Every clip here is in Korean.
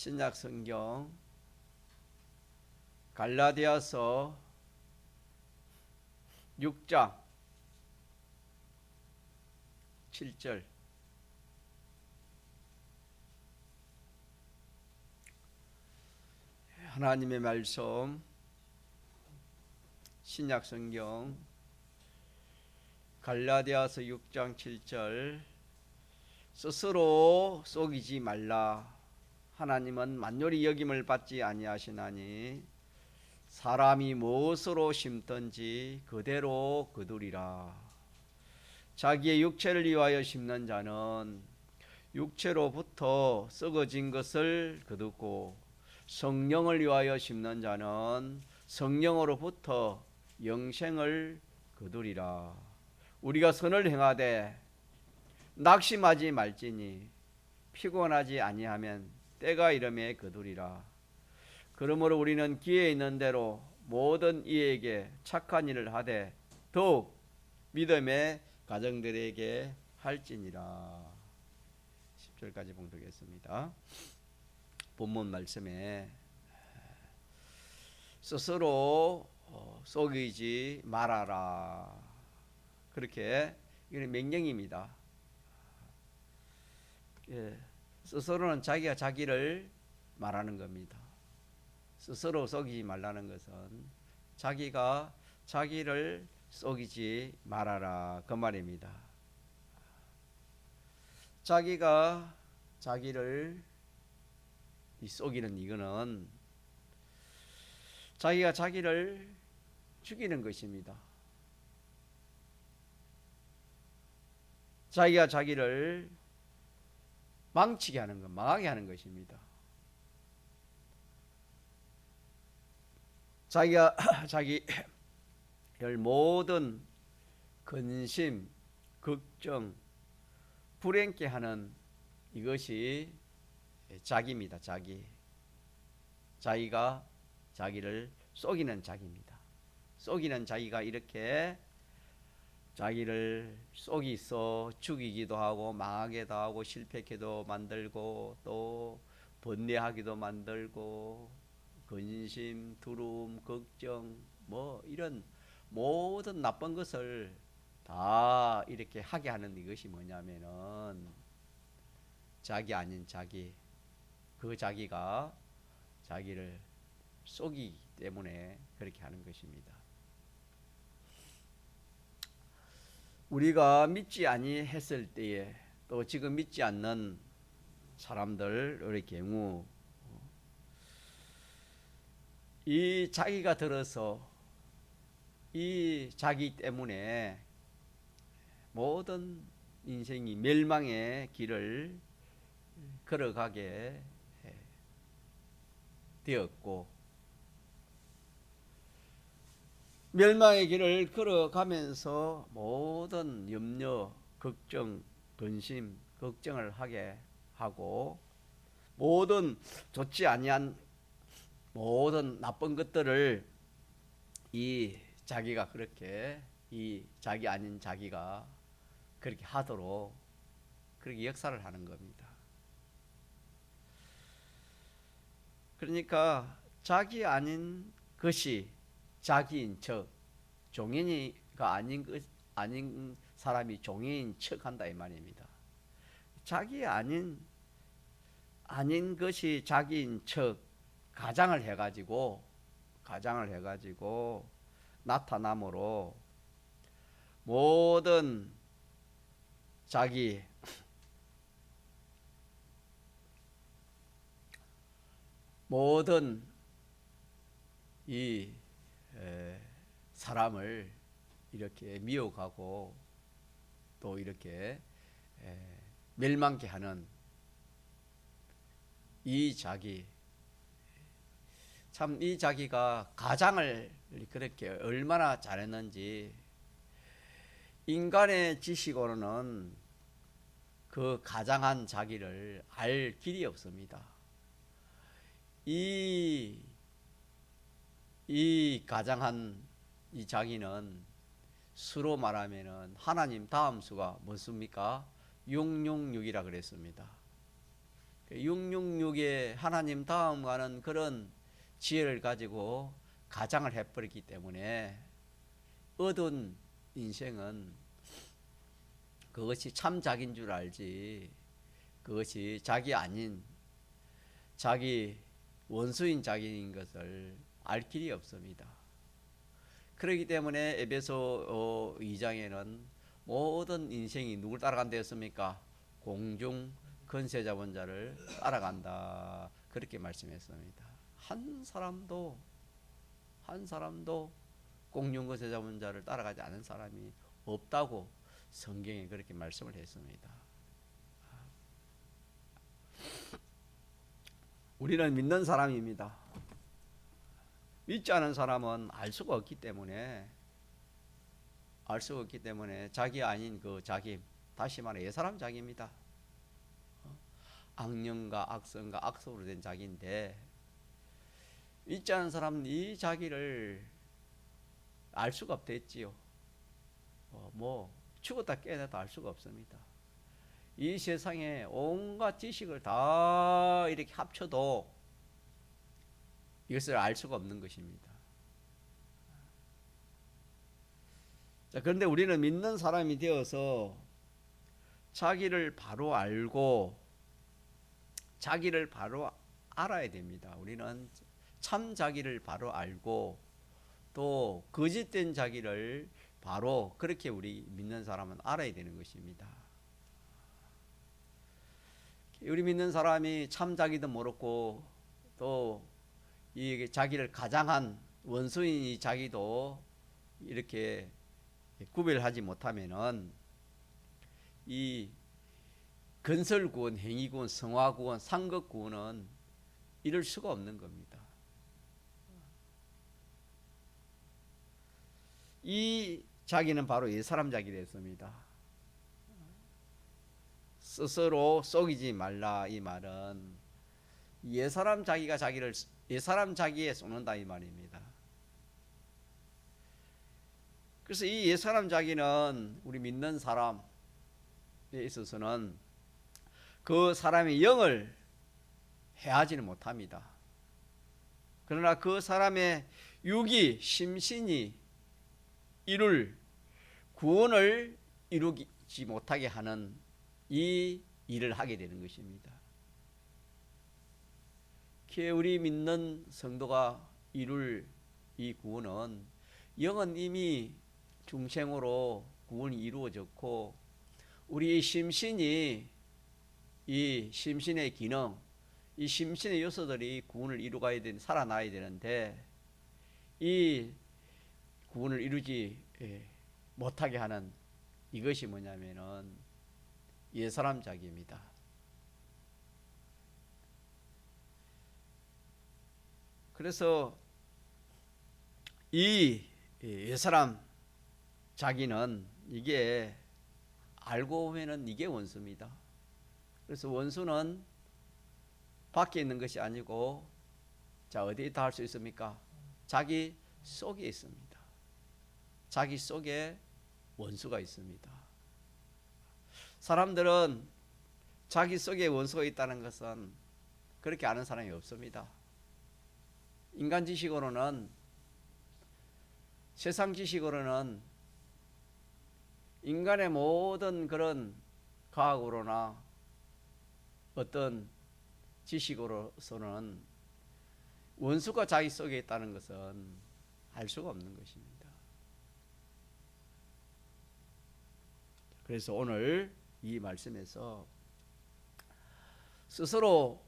신약 성경 갈라디아서 6장 7절 하나님의 말씀 신약 성경 갈라디아서 6장 7절 스스로 속이지 말라. 하나님은 만yor이 여김을 받지 아니하시나니 사람이 무엇으로 심든지 그대로 거두리라. 자기의 육체를 위하여 심는 자는 육체로부터 썩어진 것을 거두고 성령을 위하여 심는 자는 성령으로부터 영생을 거두리라. 우리가 선을 행하되 낙심하지 말지니 피곤하지 아니하면 때가 이름에 거두리라. 그러므로 우리는 기회 있는 대로 모든 이에게 착한 일을 하되 더욱 믿음의 가정들에게 할지니라. 10절까지 봉독했습니다. 본문 말씀에 스스로 속이지 말아라. 그렇게 이건 명령입니다. 스스로는 자기가 자기를 말하는 겁니다. 스스로 속이지 말라는 것은 자기가 자기를 속이지 말아라 그 말입니다. 자기가 자기를 속이는 이거는 자기가 자기를 죽이는 것입니다. 자기가 자기를 망치게 하는 것, 망하게 하는 것입니다. 자기가 자기를 모든 근심, 걱정, 불행케 하는 이것이 자기입니다. 자기가 자기를 속이는 자기입니다. 속이는 자기가 이렇게 자기를 속이서 죽이기도 하고 망하게도 하고 실패케도 만들고 또 번뇌하기도 만들고 근심, 두려움, 걱정 뭐 이런 모든 나쁜 것을 다 이렇게 하게 하는 이것이 뭐냐면은 자기 아닌 자기, 그 자기가 자기를 속이기 때문에 그렇게 하는 것입니다. 우리가 믿지 아니했을 때에 또 지금 믿지 않는 사람들의 경우 이 자기가 들어서 이 자기 때문에 모든 인생이 멸망의 길을 걸어가게 되었고 멸망의 길을 걸어가면서 모든 염려, 걱정, 근심, 걱정을 하게 하고 모든 좋지 아니한 모든 나쁜 것들을 이 자기가 그렇게 이 자기 아닌 자기가 그렇게 하도록 그렇게 역사를 하는 겁니다. 그러니까 자기 아닌 것이 자기인 척, 종인이가 아닌 사람이 종인인 척 한다 이 말입니다. 자기 아닌 것이 자기인 척 가장을 해가지고 나타남으로 모든 자기 모든 이 사람을 이렇게 미워하고 또 이렇게 멸망케 하는 이 자기, 참 이 자기가 가장을 그렇게 얼마나 잘했는지 인간의 지식으로는 그 가장한 자기를 알 길이 없습니다. 이 가장한 이 자기는 수로 말하면은 하나님 다음 수가 무엇입니까? 666이라 그랬습니다. 666에 하나님 다음 가는 그런 지혜를 가지고 가장을 해버렸기 때문에 얻은 인생은 그것이 참 자기인 줄 알지, 그것이 자기 아닌 자기 원수인 자기인 것을 알 길이 없습니다. 그렇기 때문에 에베소 2장에는 모든 인생이 누굴 따라간다 했습니까? 공중 권세자본자를 따라간다, 그렇게 말씀했습니다. 한 사람도 공중 권세자본자를 따라가지 않은 사람이 없다고 성경에 그렇게 말씀을 했습니다. 우리는 믿는 사람입니다. 믿지 않은 사람은 알 수가 없기 때문에 자기 아닌 그 자기, 다시 말해 옛사람 자기입니다. 악령과 악성과 악습으로 된 자기인데, 믿지 않은 사람은 이 자기를 알 수가 없댔지요. 죽었다 깨어나도 알 수가 없습니다. 이 세상에 온갖 지식을 다 이렇게 합쳐도 이것을 알 수가 없는 것입니다. 자, 그런데 우리는 믿는 사람이 되어서 자기를 바로 알고 자기를 바로 알아야 됩니다. 우리는 참 자기를 바로 알고 또 거짓된 자기를 바로 그렇게 우리 믿는 사람은 알아야 되는 것입니다. 우리 믿는 사람이 참 자기도 모르고 또 이 자기를 가장한 원수인 이 자기도 이렇게 구별하지 못하면은 이 건설구원, 행위구원, 성화구원, 상급구원은 이룰 수가 없는 겁니다. 이 자기는 바로 옛사람 자기 됐습니다. 스스로 속이지 말라, 이 말은 옛사람 자기가 자기를 옛사람 자기에 쏘는다, 이 말입니다. 그래서 이 옛사람 자기는 우리 믿는 사람에 있어서는 그 사람의 영을 해하지는 못합니다. 그러나 그 사람의 육이 심신이 이룰 구원을 이루지 못하게 하는 이 일을 하게 되는 것입니다. 우리 믿는 성도가 이룰 이 구원은 영은 이미 중생으로 구원이 이루어졌고 우리 심신이 이 심신의 기능, 이 심신의 요소들이 구원을 이루어가야 되는, 살아나야 되는데 이 구원을 이루지 못하게 하는 이것이 뭐냐면은 옛사람 자기입니다. 그래서 이 옛사람 자기는 이게 알고 보면은 이게 원수입니다. 그래서 원수는 밖에 있는 것이 아니고 자, 어디에 다 할 수 있습니까? 자기 속에 있습니다. 자기 속에 원수가 있습니다. 사람들은 자기 속에 원수가 있다는 것은 그렇게 아는 사람이 없습니다. 인간 지식으로는, 세상 지식으로는, 인간의 모든 그런 과학으로나 어떤 지식으로서는 원수가 자기 속에 있다는 것은 알 수가 없는 것입니다. 그래서 오늘 이 말씀에서 스스로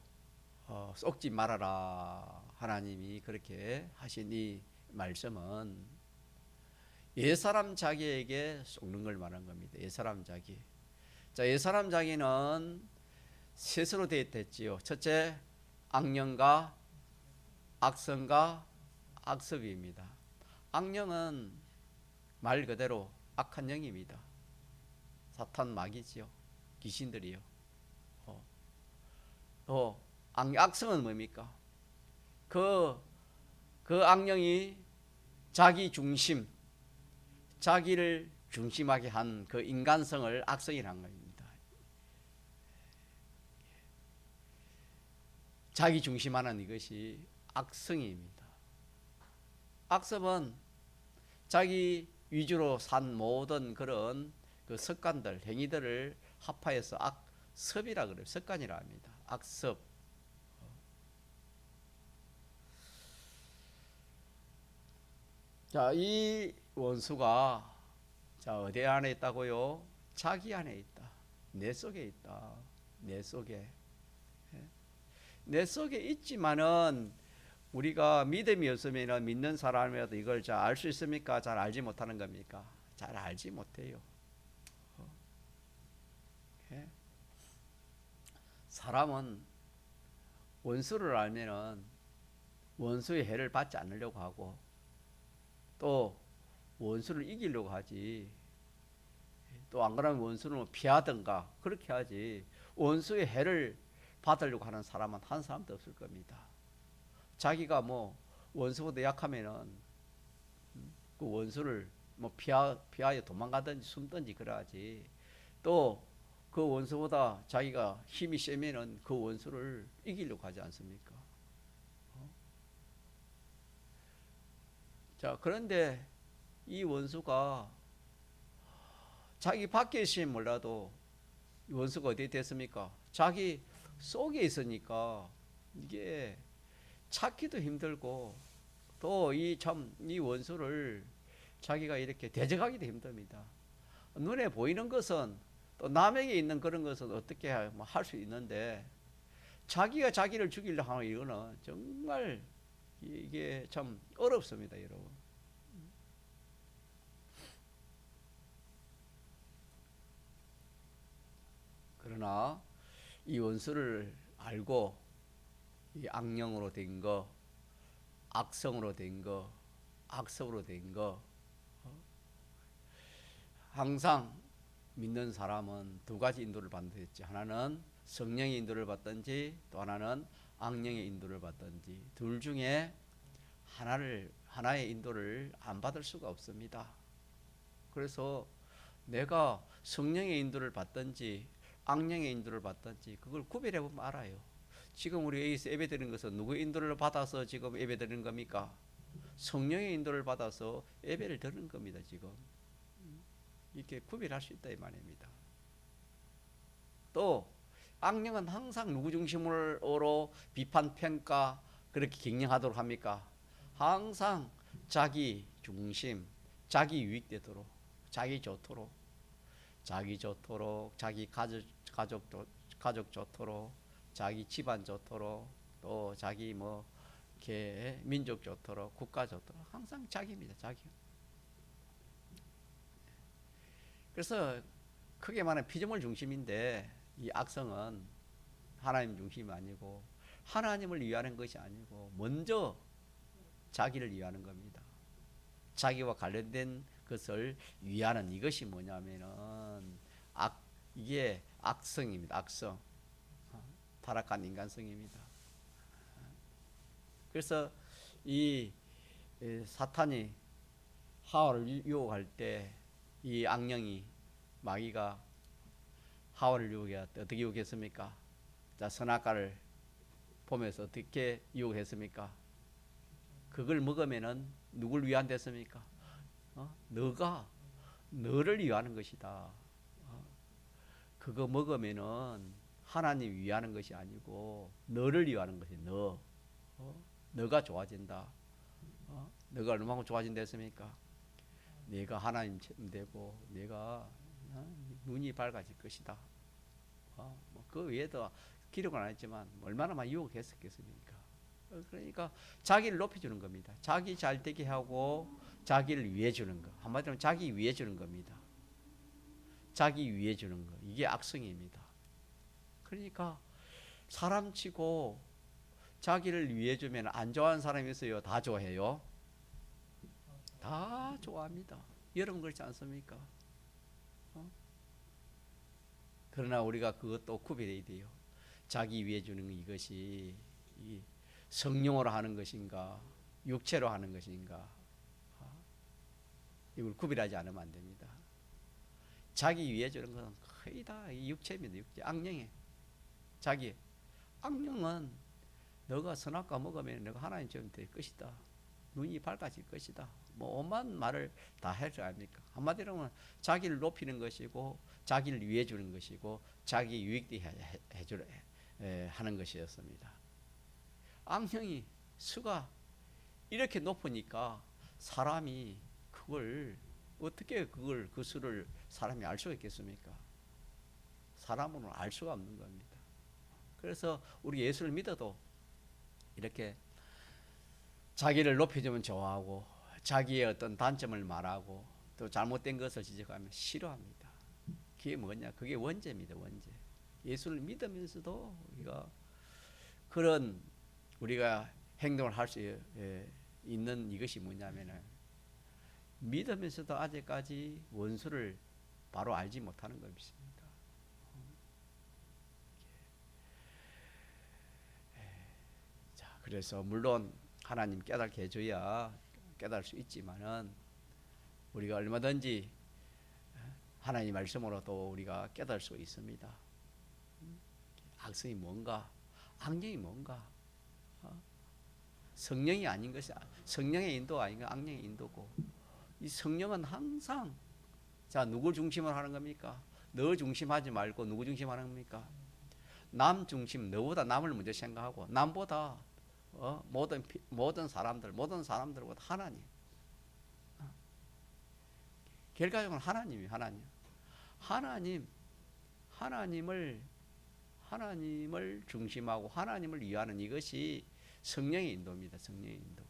속지 말아라, 하나님이 그렇게 하신 이 말씀은 옛사람 자기에게 속는 걸 말한 겁니다. 옛사람 자기. 자, 옛사람 자기는 셋으로 되었지요. 첫째, 악령과 악성과 악습입니다. 악령은 말 그대로 악한 영입니다. 사탄 마귀지요. 귀신들이요. 악성은 뭡니까? 그 악령이 자기 중심, 자기를 중심하게 한 그 인간성을 악성이라는 겁니다. 자기 중심하는 이것이 악성입니다. 악습은 자기 위주로 산 모든 그런 그 습관들, 행위들을 합하여서 악습이라 그래요. 습관이라 합니다. 악습. 자, 이 원수가 자, 어디 안에 있다고요? 자기 안에 있다. 내 속에 있다. 내 속에. 내 속에 있지만은 우리가 믿음이 없으면 믿는 사람이라도 이걸 잘 알 수 있습니까? 잘 알지 못하는 겁니까? 잘 알지 못해요. 사람은 원수를 알면은 원수의 해를 받지 않으려고 하고 또 원수를 이기려고 하지. 또 안 그러면 원수를 피하든가 그렇게 하지. 원수의 해를 받으려고 하는 사람은 한 사람도 없을 겁니다. 자기가 뭐 원수보다 약하면은 그 원수를 뭐 피하여 도망가든지 숨든지 그러하지. 또 그 원수보다 자기가 힘이 세면은 그 원수를 이기려고 하지 않습니까? 자, 그런데 이 원수가 자기 밖에 있으면 몰라도 원수가 어디에 됐습니까? 자기 속에 있으니까 이게 찾기도 힘들고 또 이 원수를 자기가 이렇게 대적하기도 힘듭니다. 눈에 보이는 것은 또 남에게 있는 그런 것은 어떻게 할 수 있는데 자기가 자기를 죽이려 하면 이거는 정말 이게 참 어렵습니다, 여러분. 그러나 이 원수를 알고 이 악령으로 된 거, 악성으로 된 거, 악습으로 된 거, 항상 믿는 사람은 두 가지 인도를 받는지 하나는 성령의 인도를 받든지 또 하나는 악령의 인도를 받든지 둘 중에 하나의 인도를 안 받을 수가 없습니다. 그래서 내가 성령의 인도를 받든지 악령의 인도를 받든지 그걸 구별해 보면 알아요. 지금 우리 여기서 예배 드리는 것은 누구의 인도를 받아서 지금 예배 드리는 겁니까? 성령의 인도를 받아서 예배를 드리는 겁니다. 지금 이렇게 구별할 수 있다 이 말입니다. 또 악령은 항상 누구 중심으로 비판 평가 그렇게 경영하도록 합니까? 항상 자기 중심, 자기 유익되도록, 자기 좋도록, 자기 가족 좋도록, 자기 집안 좋도록, 또 자기 뭐 이렇게 민족 좋도록, 국가 좋도록 항상 자기입니다. 자기. 그래서 크게 말하면 피조물 중심인데 이 악성은 하나님 중심이 아니고 하나님을 위하는 것이 아니고 먼저 자기를 위하는 겁니다. 자기와 관련된 것을 위하는 이것이 뭐냐면은 이게 악성입니다. 악성. 타락한 인간성입니다. 그래서 이 사탄이 하와를 유혹할 때 이 악령이 마귀가 하와를 유혹할 때 어떻게 유혹했습니까? 자, 선악과를 보면서 어떻게 유혹했습니까? 그걸 먹으면은 누굴 위한 됐습니까? 너를 위하는 것이다. 그거 먹으면은 하나님 위하는 것이 아니고 너를 위하는 것이 너가 좋아진다. 너가 얼마나 좋아진다 했습니까? 내가 하나님 되고 내가 눈이 밝아질 것이다. 그 외에도 기록은 안 했지만 얼마나 많이 유혹했었겠습니까? 그러니까 자기를 높여주는 겁니다. 자기 잘 되게 하고 자기를 위해 주는 거. 한마디로 자기 위해 주는 겁니다. 자기 위해 주는 거. 이게 악성입니다. 그러니까 사람 치고 자기를 위해 주면 안 좋아하는 사람이 있어요? 다 좋아해요? 다 좋아합니다. 여러분 그렇지 않습니까? 그러나 우리가 그것도 구별해야 돼요. 자기 위해 주는 이것이 성령으로 하는 것인가 육체로 하는 것인가 이걸 구별하지 않으면 안 됩니다. 자기 위해 주는 것은 거의 다 육체입니다. 육체. 악령에 악령은 너가 선악과 먹으면 너가 하나님처럼 될 것이다. 눈이 밝아질 것이다. 뭐 오만 말을 다 할 줄 아닙니까? 한마디로 하면 자기를 높이는 것이고 자기를 위해 주는 것이고 자기 유익되게 해주려 하는 것이었습니다. 악령이 수가 이렇게 높으니까 사람이 그걸 어떻게 그 수를 사람이 알 수가 있겠습니까? 사람으로는 알 수가 없는 겁니다. 그래서 우리 예수를 믿어도 이렇게 자기를 높여주면 좋아하고 자기의 어떤 단점을 말하고 또 잘못된 것을 지적하면 싫어합니다. 그게 뭐냐? 그게 원죄입니다. 원죄. 예수를 믿으면서도 우리가 그런 우리가 행동을 할 수 있는 이것이 뭐냐면은 믿으면서도 아직까지 원수를 바로 알지 못하는 것입니다. 자, 그래서 물론 하나님 깨닫게 해줘야 깨달을 수 있지만은 우리가 얼마든지 하나님 말씀으로 또 우리가 깨달을 수 있습니다. 악성이 뭔가, 악령이 뭔가, 성령이 아닌 것이 성령의 인도 아닌가, 악령의 인도고. 이 성령은 항상 자 누구 중심으로 하는 겁니까? 너 중심하지 말고 누구 중심하는 겁니까? 남 중심, 너보다 남을 먼저 생각하고 남보다 모든 사람들보다 하나님. 결과적으로 하나님이 하나님을 중심하고 하나님을 위하는 이것이 성령의 인도입니다. 성령의 인도.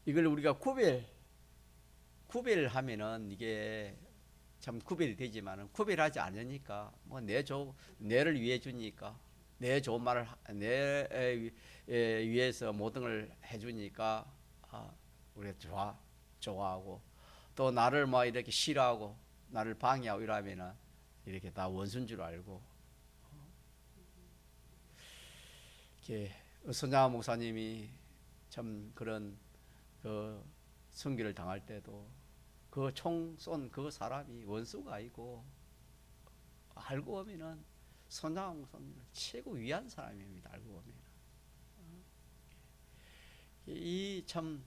이걸 우리가 구별을 하면은 이게 참 구별이 되지만은 구별하지 않으니까 뭐 내를 위해 주니까 내 좋은 말을 위해서 모든 걸 해주니까 우리가 좋아하고 또 나를 뭐 이렇게 싫어하고 나를 방해하고 이러면은 이렇게 다 원수인 줄 알고 이렇게 손장하 목사님이 참 그런 그 순교를 당할 때도 그 총 쏜 그 사람이 원수가 아니고 알고 보면은 손장하 목사님은 최고 위한 사람입니다. 알고 보면 이 참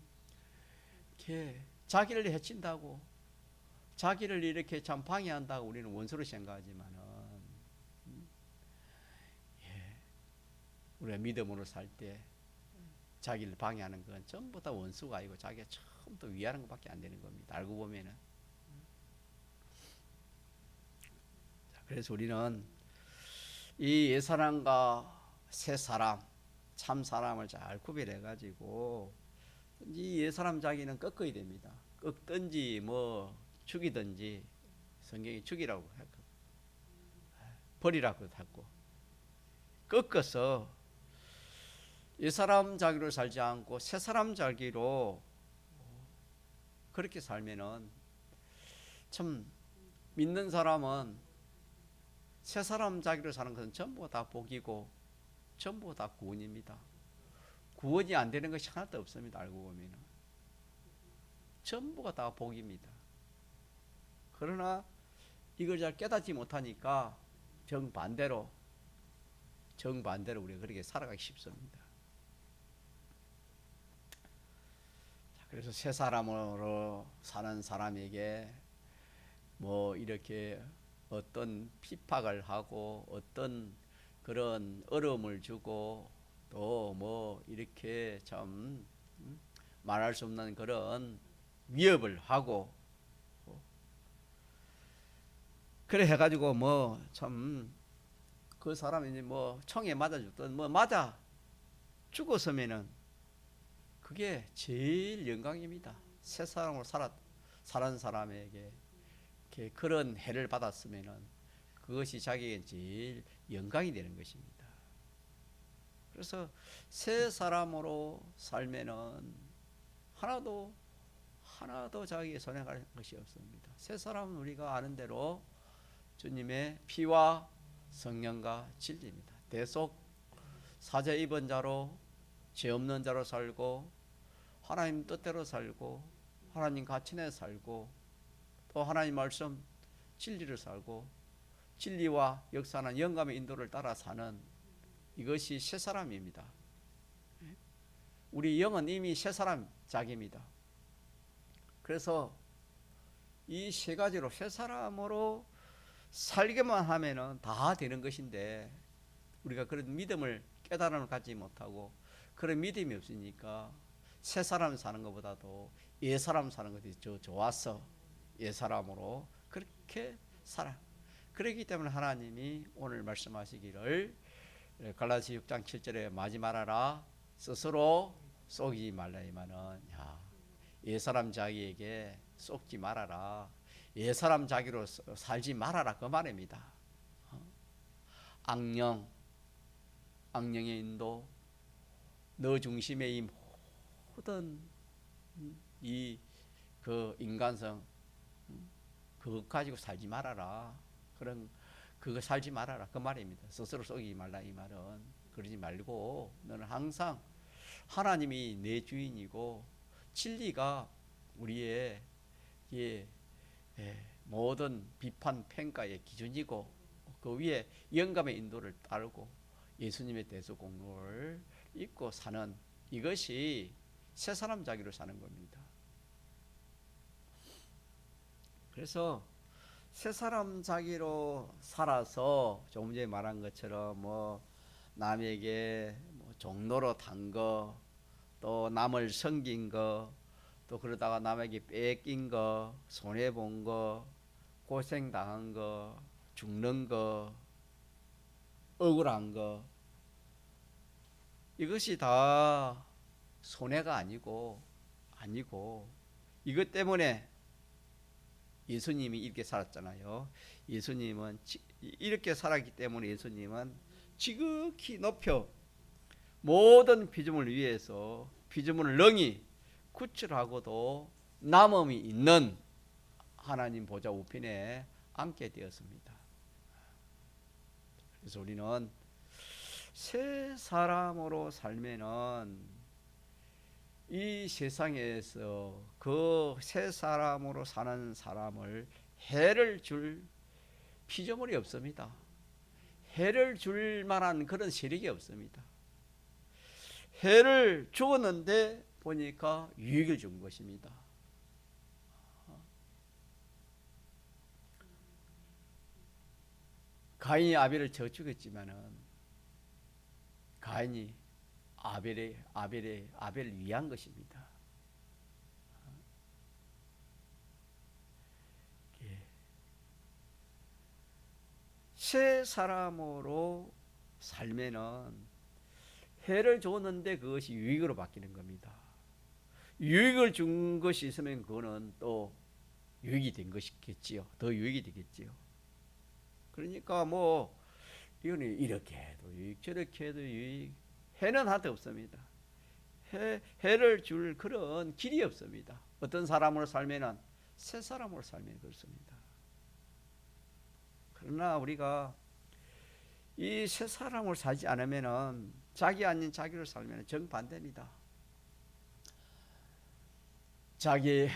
자기를 해친다고 자기를 이렇게 참 방해한다고 우리는 원수로 생각하지만은 우리가 믿음으로 살 때 자기를 방해하는 건 전부 다 원수가 아니고 자기가 처음부터 위하는 것밖에 안 되는 겁니다. 알고 보면은. 그래서 우리는 이 옛사람과 새사람, 참사람을 잘 구별해 가지고 이 옛사람 자기는 꺾어야 됩니다. 꺾든지 뭐 죽이든지 성경이 죽이라고 했고 버리라고 했고 꺾어서 옛사람 자기로 살지 않고 새사람 자기로 그렇게 살면은 참 믿는 사람은 새사람 자기로 사는 것은 전부 다 복이고 전부 다 구원입니다. 구원이 안 되는 것이 하나도 없습니다. 알고 보면은 전부가 다 복입니다. 그러나 이걸 잘 깨닫지 못하니까 정반대로 우리가 그렇게 살아가기 쉽습니다. 그래서 새 사람으로 사는 사람에게 뭐 이렇게 어떤 핍박을 하고 어떤 그런 어려움을 주고 또 뭐 이렇게 참 말할 수 없는 그런 위협을 하고 그래 해가지고 뭐 참 그 사람이 뭐 총에 맞아 죽든 뭐 맞아 죽었으면은 그게 제일 영광입니다. 새 사람으로 살은 사람에게 그런 해를 받았으면은 그것이 자기에게 제일 영광이 되는 것입니다. 그래서 새 사람으로 살면은 하나도 자기의 손해갈 것이 없습니다. 새 사람은 우리가 아는 대로 주님의 피와 성령과 진리입니다. 대속 사죄 입은 자로 죄 없는 자로 살고 하나님 뜻대로 살고 하나님 가치 내에 살고 또 하나님 말씀 진리를 살고 진리와 역사는 영감의 인도를 따라 사는 이것이 새 사람입니다. 우리 영은 이미 새 사람 자기입니다. 그래서 이 세 가지로 새 사람으로 살게만 하면은 다 되는 것인데 우리가 그런 믿음을 깨달음을 갖지 못하고 그런 믿음이 없으니까 새 사람 사는 것보다도 옛 사람 사는 것이 더 좋아서 옛 사람으로 그렇게 살아. 그렇기 때문에 하나님이 오늘 말씀하시기를 갈라디아 6장 7절에 마지 말아라 스스로 속이지 말라 이 말은 옛 사람 자기에게 속지 말아라. 옛 사람 자기로 살지 말아라 그 말입니다. 악령의 인도, 너 중심의 이 모든 이 그 인간성 그거 가지고 살지 말아라. 그거 살지 말아라 그 말입니다. 스스로 속이지 말라 이 말은 그러지 말고 너는 항상 하나님이 내 주인이고 진리가 우리의 모든 비판 평가의 기준이고 그 위에 영감의 인도를 따르고 예수님의 대속 공로를 입고 사는 이것이 새 사람 자기로 사는 겁니다. 그래서 새 사람 자기로 살아서 조금 전에 말한 것처럼 뭐 남에게 종로로 단 거, 또 남을 섬긴 거, 또 그러다가 남에게 뺏긴 거, 손해 본 거, 고생 당한 거, 죽는 거, 억울한 거, 이것이 다 손해가 아니고 이것 때문에 예수님이 이렇게 살았잖아요. 예수님은 이렇게 살았기 때문에 예수님은 지극히 높여 모든 피조물을 위해서 피조물을 능히 구출하고도 남음이 있는 하나님 보좌 우편에 앉게 되었습니다. 그래서 우리는 새 사람으로 살면은 이 세상에서 그 새 사람으로 사는 사람을 해를 줄 피조물이 없습니다. 해를 줄 만한 그런 세력이 없습니다. 해를 주었는데 보니까 유익을 준 것입니다. 가인이 아벨을 쳐 죽였지만은 가인이 아벨을 위한 것입니다. 새 사람으로 살면은 해를 줬는데 그것이 유익으로 바뀌는 겁니다. 유익을 준 것이 있으면 그거는 또 유익이 된 것이겠지요. 더 유익이 되겠지요. 그러니까 뭐 이거는 이렇게 해도 유익 저렇게 해도 유익 해는 하나도 없습니다. 해를 줄 그런 길이 없습니다. 어떤 사람으로 살면은 새 사람으로 살면 그렇습니다. 그러나 우리가 이 새 사람으로 살지 않으면은 자기 아닌 자기로 살면 정반대입니다. 자기를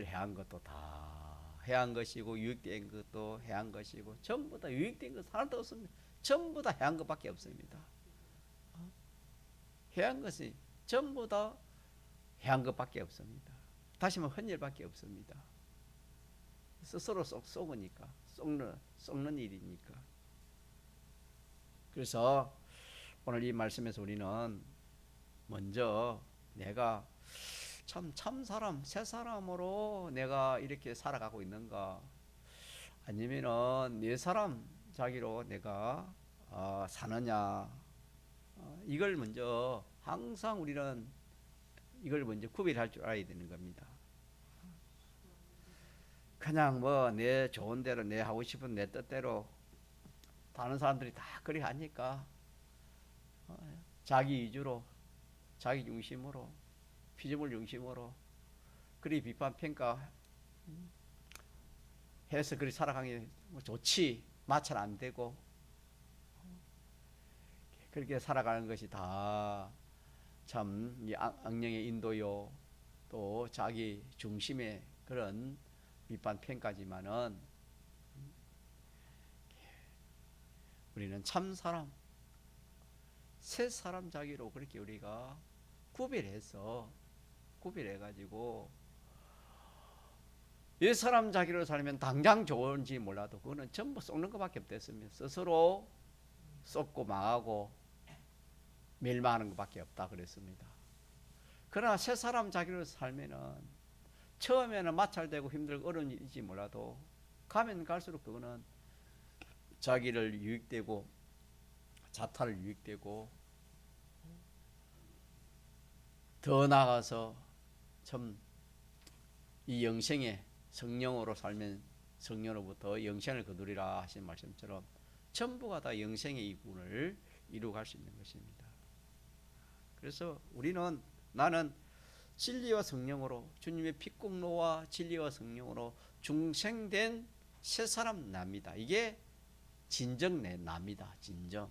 해한 것도 다 해한 것이고 유익된 것도 해한 것이고 전부 다 유익된 것 하나도 없습니다. 전부 다 해한 것밖에 없습니다. 해한 것이 전부 다 해한 것밖에 없습니다. 다시 말하면 헌일밖에 없습니다. 스스로 썩으니까 썩는 일이니까. 그래서 오늘 이 말씀에서 우리는 먼저 내가 참 사람 새 사람으로 내가 이렇게 살아가고 있는가 아니면은 내 사람 자기로 내가 사느냐 이걸 먼저 항상 우리는 이걸 먼저 구별할 줄 알아야 되는 겁니다. 그냥 뭐 내 좋은 대로 내 하고 싶은 내 뜻대로 다른 사람들이 다 그리 하니까 자기 위주로 자기 중심으로 피조물 중심으로 그리 비판 평가 해서 그리 살아가기 좋지 마찰 안 되고 그렇게 살아가는 것이 다 참 악령의 인도요 또 자기 중심의 그런 비판 평가지만은 우리는 참 사람, 새 사람 자기로 그렇게 우리가 구별해가지고 옛 사람 자기로 살면 당장 좋은지 몰라도 그거는 전부 썩는 것밖에 없댔습니다. 스스로 썩고 망하고 멸망하는 것밖에 없다 그랬습니다. 그러나 새 사람 자기로 살면은 처음에는 마찰되고 힘들고 어려운 일인지 몰라도 가면 갈수록 그거는 자기를 유익되고 자타를 유익되고 더 나아가서 참 이 영생에 성령으로 살면 성령으로부터 영생을 거두리라 하신 말씀처럼 전부가 다 영생의 이군을 이루어갈 수 있는 것입니다. 그래서 나는 진리와 성령으로 주님의 피공로와 진리와 성령으로 중생된 새 사람 납니다. 이게 진정 내 납니다. 진정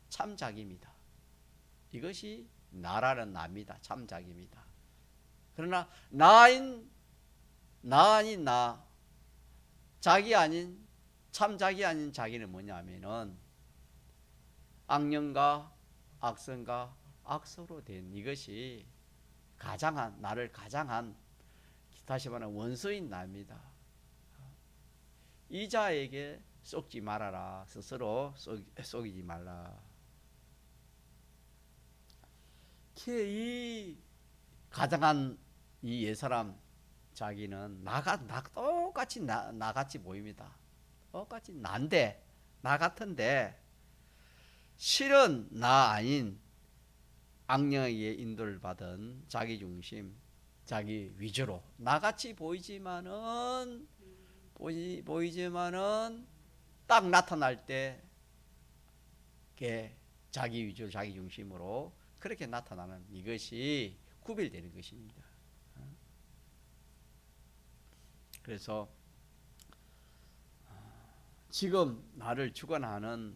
참 자기입니다. 이것이 나라는 납니다. 참 자기입니다. 그러나 나 아닌 나, 자기 아닌 참 자기 아닌 자기는 뭐냐면은 악령과 악성과 악소로 된 이것이 나를 가장한 다시 말하면 원수인 나입니다. 이 자에게 속지 말아라. 스스로 속이지 말라. 이 가장한 이 옛사람 자기는 똑같이 나같이 보입니다. 똑같이 난데 나 같은데 실은 나 아닌 악령에게 인도를 받은 자기 중심, 자기 위주로 나같이 보이지만은 딱 나타날 때 자기 위주로 자기 중심으로 그렇게 나타나는 이것이 구별되는 것입니다. 그래서 지금 나를 주관하는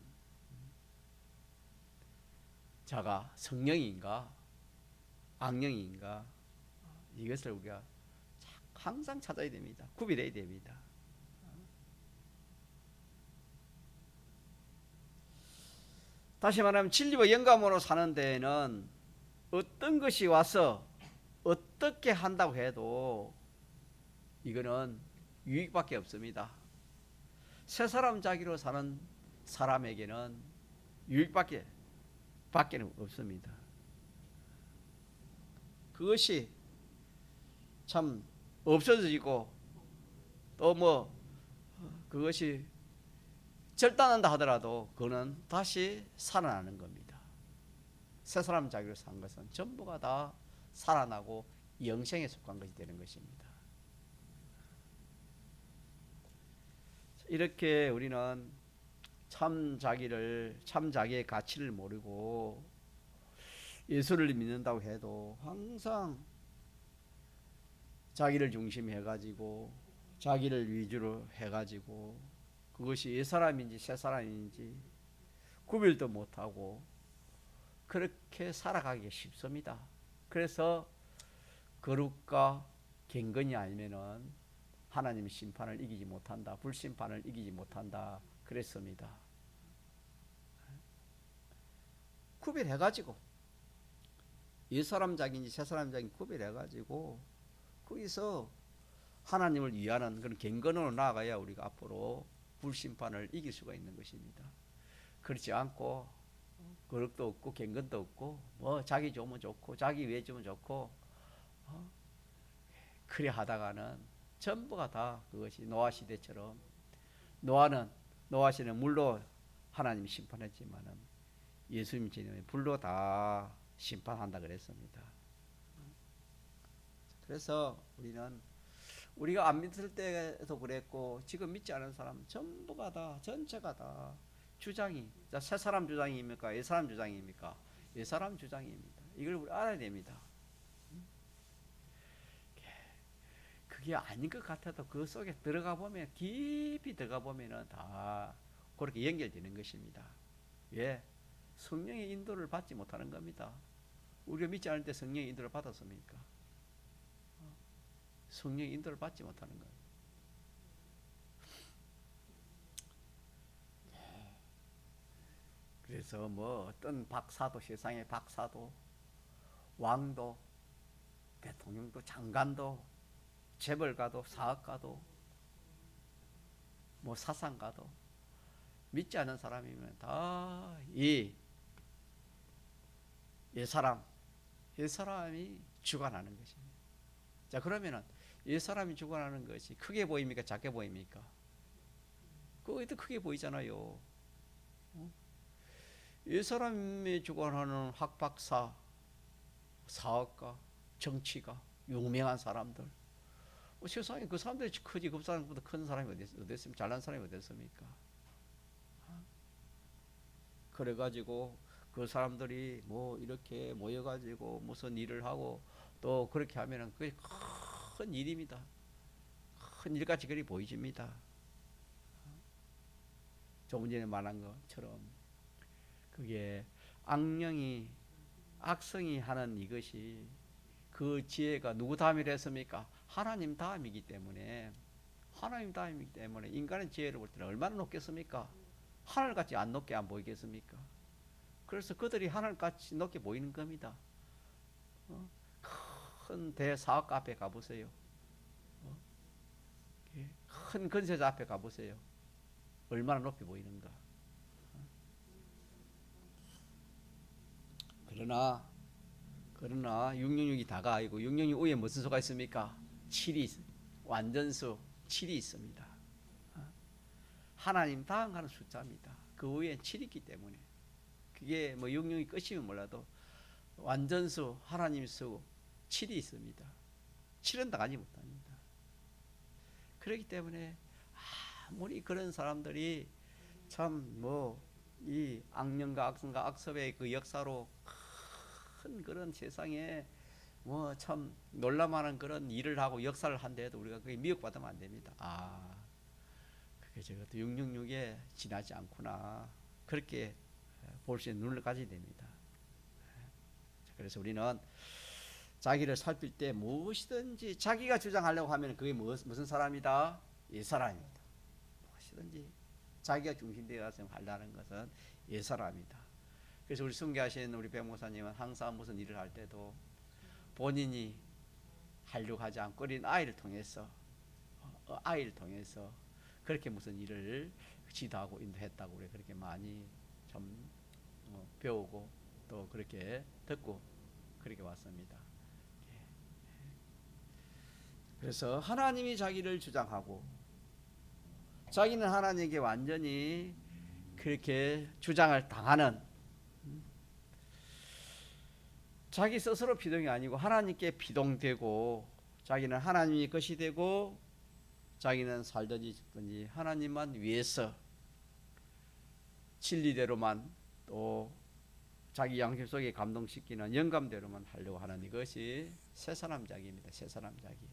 자가 성령인가 악령인가 이것을 우리가 항상 찾아야 됩니다. 구별해야 됩니다. 다시 말하면 진리와 영감으로 사는 데에는 어떤 것이 와서 어떻게 한다고 해도 이거는 유익밖에 없습니다. 새 사람 자기로 사는 사람에게는 유익밖에 없습니다. 그것이 참 없어지고 또 그것이 절단한다 하더라도 그는 다시 살아나는 겁니다. 새 사람 자기로 산 것은 전부가 다 살아나고 영생에 속한 것이 되는 것입니다. 이렇게 우리는 참 자기의 가치를 모르고 예수를 믿는다고 해도 항상 자기를 중심해가지고 자기를 위주로 해가지고 그것이 옛사람인지 새사람인지 구별도 못하고 그렇게 살아가기 쉽습니다. 그래서 거룩과 경건이 아니면은 하나님의 심판을 이기지 못한다. 불심판을 이기지 못한다. 그랬습니다. 구별해가지고 옛사람 자기인지 새사람 자기인지 구별해가지고 거기서 하나님을 위하는 그런 경건으로 나아가야 우리가 앞으로 불심판을 이길 수가 있는 것입니다. 그렇지 않고 거룩도 없고 경건도 없고 자기 좋으면 좋고 자기 위해 주면 좋고 그래 하다가는 전부가 다 그것이 노아 시대처럼 노아 시대는 물로 하나님이 심판했지만은 예수님 지금은 불로 다 심판한다 그랬습니다. 그래서 우리가 안 믿을 때도 그랬고 지금 믿지 않은 사람 전부가 다 전체가 다 주장이 새 사람 주장입니까? 옛 사람 주장입니까? 옛 사람 주장입니다. 이걸 우리 알아야 됩니다. 그게 아닌 것 같아도 그 속에 들어가 보면 깊이 들어가 보면은 다 그렇게 연결되는 것입니다. 왜? 성령의 인도를 받지 못하는 겁니다. 우리가 믿지 않을 때 성령의 인도를 받았습니까? 성령의 인도를 받지 못하는 거예요. 그래서 뭐 어떤 박사도, 세상의 박사도, 왕도, 대통령도, 장관도, 재벌가도, 사학가도, 뭐 사상가도, 믿지 않는 사람이면 다 이 옛사람이 주관하는 것입니다. 자, 그러면은 옛사람이 주관하는 것이 크게 보입니까? 작게 보입니까? 그거 크게 보이잖아요. 옛사람이 주관하는 학박사, 사학가, 정치가, 유명한 사람들, 세상에 그 사람들이 크지 그 사람보다 큰 사람이 어디 있습니까? 잘난 사람이 어디 있습니까? 그래가지고 그 사람들이 뭐 이렇게 모여가지고 무슨 일을 하고 또 그렇게 하면은 그게 큰 일입니다. 큰 일같이 그리 보이집니다. 조금 전에 말한 것처럼 그게 악성이 하는 이것이 그 지혜가 누구 다음이라 했습니까? 하나님 다음이기 때문에 인간의 지혜를 볼 때는 얼마나 높겠습니까? 하늘같이 안 높게 안 보이겠습니까? 그래서 그들이 하늘같이 높게 보이는 겁니다. 큰 대사학가 앞에 가보세요. 큰 건설자 앞에 가보세요. 얼마나 높이 보이는가. 그러나 666이 다가 아니고 666 위에 무슨 수가 있습니까? 7이 완전수 7이 있습니다. 하나님 다음 가는 숫자입니다. 그 위에 7이 있기 때문에 그게 뭐 666이 끝이면 몰라도 완전수 하나님 수 7이 있습니다. 7은 당하지 못합니다. 그렇기 때문에 아무리 그런 사람들이 참 뭐 이 악령과 악성과 악섭의 그 역사로 큰 그런 세상에 뭐 참 놀라만한 그런 일을 하고 역사를 한데도 우리가 그게 미혹받으면 안 됩니다. 그게 저것도 666에 지나지 않구나. 그렇게 볼 수 있는 눈을 가져야 됩니다. 그래서 우리는 자기를 살필 때 무엇이든지 자기가 주장하려고 하면 그게 무슨 사람이다? 옛사람입니다. 무엇이든지 자기가 중심되어서 하려는 것은 옛사람이다. 그래서 우리 순교하신 우리 백목사님은 항상 무슨 일을 할 때도 본인이 하려고 하지 않고 어린 아이를 통해서 그렇게 무슨 일을 지도하고 인도했다고 우리 그렇게 많이 좀 배우고 또 그렇게 듣고 그렇게 왔습니다. 그래서 하나님이 자기를 주장하고 자기는 하나님에게 완전히 그렇게 주장을 당하는 자기 스스로 피동이 아니고 하나님께 피동되고 자기는 하나님이 것이 되고 자기는 살든지 죽든지 하나님만 위해서 진리대로만 또 자기 양심 속에 감동시키는 영감대로만 하려고 하는 이것이 새사람자기입니다. 새사람자기.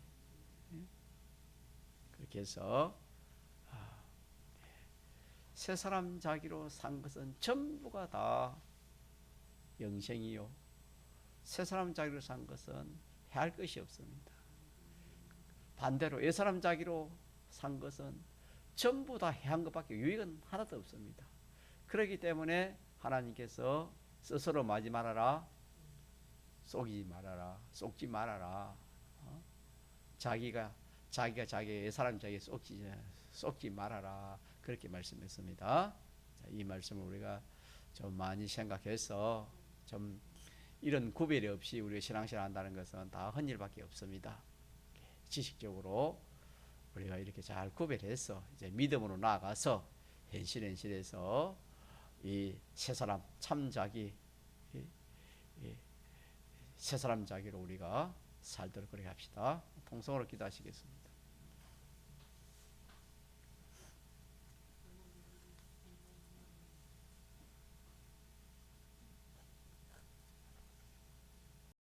그렇게 해서 새사람자기로 산 것은 전부가 다 영생이요. 새사람자기로 산 것은 해할 것이 없습니다. 반대로 옛사람자기로 산 것은 전부 다 해한 것밖에 유익은 하나도 없습니다. 그렇기 때문에 하나님께서 스스로 마지 말아라, 속지 말아라. 자기가 자기 옛사람자기에 속지 말아라. 그렇게 말씀했습니다. 자, 이 말씀을 우리가 좀 많이 생각해서 좀 이런 구별이 없이 우리가 신앙생활 한다는 것은 다 헌일밖에 없습니다. 지식적으로 우리가 이렇게 잘 구별해서 이제 믿음으로 나아가서 현실에서 이 새사람 참자기 새사람 자기로 우리가 살도록 그렇게 합시다. 통성으로 기도하시겠습니다.